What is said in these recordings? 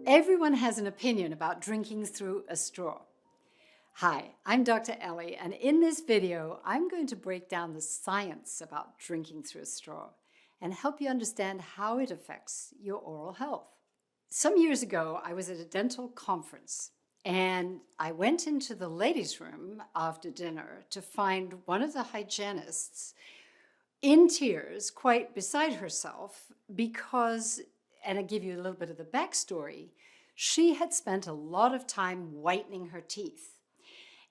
Everyone has an opinion about drinking through a straw. Hi, I'm Dr. Ellie, and in this video, I'm going to break down the science about drinking through a straw and help you understand how it affects your oral health. Some years ago, I was at a dental conference, and I went into the ladies' room after dinner to find one of the hygienists in tears, quite beside herself, because, and I'll give you a little bit of the backstory, she had spent a lot of time whitening her teeth.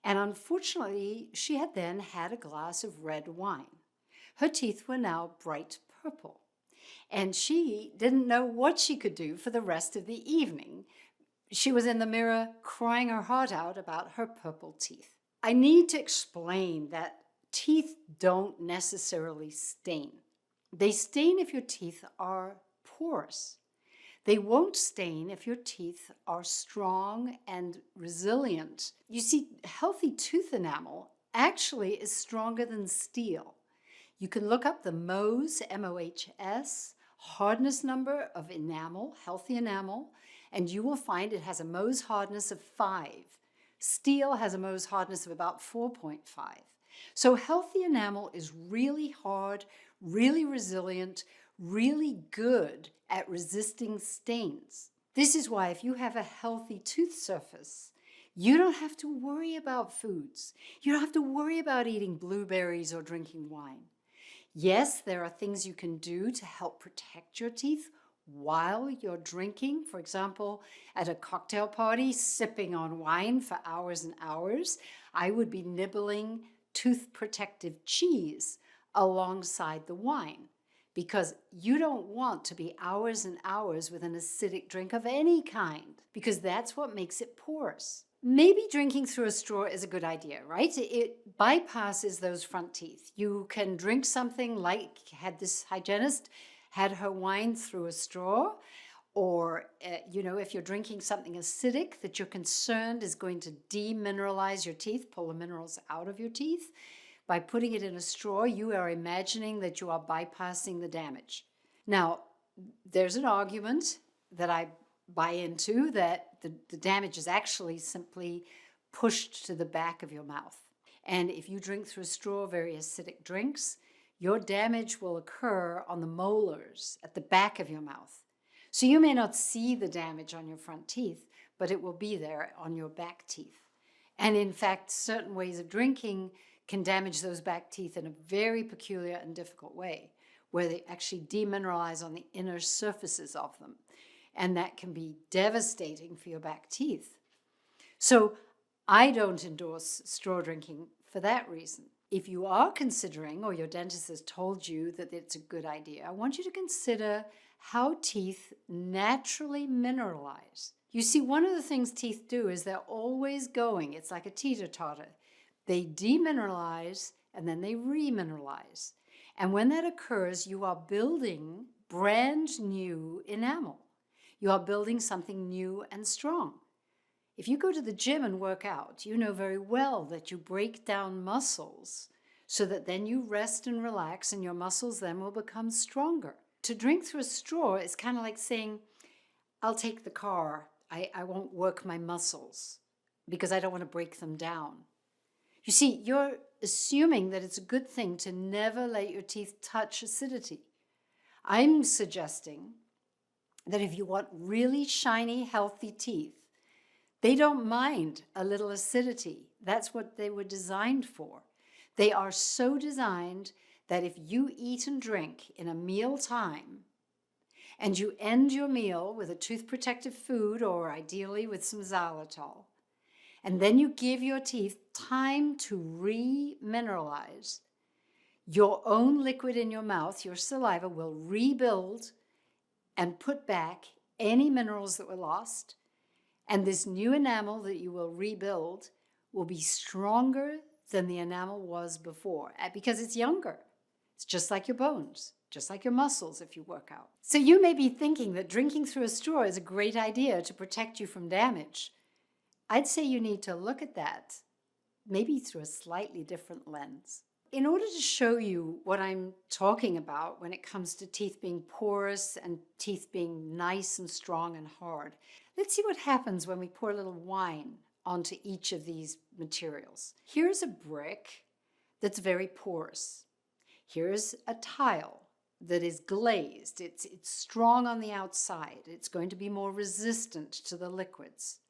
And unfortunately, she had then had a glass of red wine. Her teeth were now bright purple, and she didn't know what she could do for the rest of the evening. She was in the mirror crying her heart out about her purple teeth. I need to explain that teeth don't necessarily stain. They stain if your teeth are porous. They won't stain if your teeth are strong and resilient. You see, healthy tooth enamel actually is stronger than steel. You can look up the Mohs, M-O-H-S, hardness number of enamel, healthy enamel, and you will find it has a Mohs hardness of 5. Steel has a Mohs hardness of about 4.5. So healthy enamel is really hard, really resilient, really good at resisting stains. This is why if you have a healthy tooth surface, you don't have to worry about foods. You don't have to worry about eating blueberries or drinking wine. Yes, there are things you can do to help protect your teeth while you're drinking. For example, at a cocktail party, sipping on wine for hours and hours, I would be nibbling tooth protective cheese alongside the wine, because you don't want to be hours and hours with an acidic drink of any kind, because that's what makes it porous. Maybe drinking through a straw is a good idea, right? It bypasses those front teeth. You can drink something like had this hygienist had her wine through a straw, or, if you're drinking something acidic that you're concerned is going to demineralize your teeth, pull the minerals out of your teeth, by putting it in a straw, you are imagining that you are bypassing the damage. Now, there's an argument that I buy into that the damage is actually simply pushed to the back of your mouth. And if you drink through a straw very acidic drinks, your damage will occur on the molars at the back of your mouth. So you may not see the damage on your front teeth, but it will be there on your back teeth. And in fact, certain ways of drinking can damage those back teeth in a very peculiar and difficult way, where they actually demineralize on the inner surfaces of them. And that can be devastating for your back teeth. So I don't endorse straw drinking for that reason. If you are considering, or your dentist has told you that it's a good idea, I want you to consider how teeth naturally mineralize. You see, one of the things teeth do is they're always going. It's like a teeter-totter. They demineralize and then they remineralize. And when that occurs, you are building brand new enamel. You are building something new and strong. If you go to the gym and work out, you know very well that you break down muscles so that then you rest and relax and your muscles then will become stronger. To drink through a straw is kind of like saying, I'll take the car. I won't work my muscles because I don't want to break them down. You see, you're assuming that it's a good thing to never let your teeth touch acidity. I'm suggesting that if you want really shiny, healthy teeth, they don't mind a little acidity. That's what they were designed for. They are so designed that if you eat and drink in a meal time, and you end your meal with a tooth protective food, or ideally with some xylitol, and then you give your teeth time to remineralize, your own liquid in your mouth, your saliva, will rebuild and put back any minerals that were lost. And this new enamel that you will rebuild will be stronger than the enamel was before, because it's younger. It's just like your bones, just like your muscles if you work out. So you may be thinking that drinking through a straw is a great idea to protect you from damage. I'd say you need to look at that maybe through a slightly different lens. in order to show you what I'm talking about when it comes to teeth being porous and teeth being nice and strong and hard, let's see what happens when we pour a little wine onto each of these materials. Here's a brick that's very porous. Here's a tile that is glazed. It's strong on the outside. It's going to be more resistant to the liquids.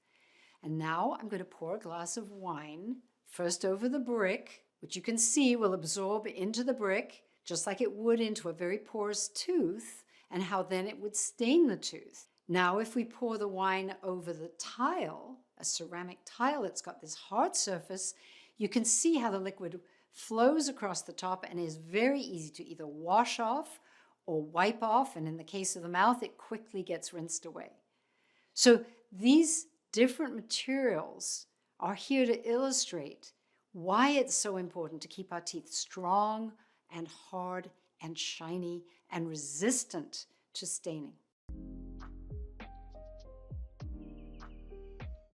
And now I'm going to pour a glass of wine first over the brick, which you can see will absorb into the brick just like it would into a very porous tooth, and how then it would stain the tooth. Now if we pour the wine over the tile, a ceramic tile that's got this hard surface, you can see how the liquid flows across the top and is very easy to either wash off or wipe off, and in the case of the mouth, it quickly gets rinsed away. So these different materials are here to illustrate why it's so important to keep our teeth strong and hard and shiny and resistant to staining.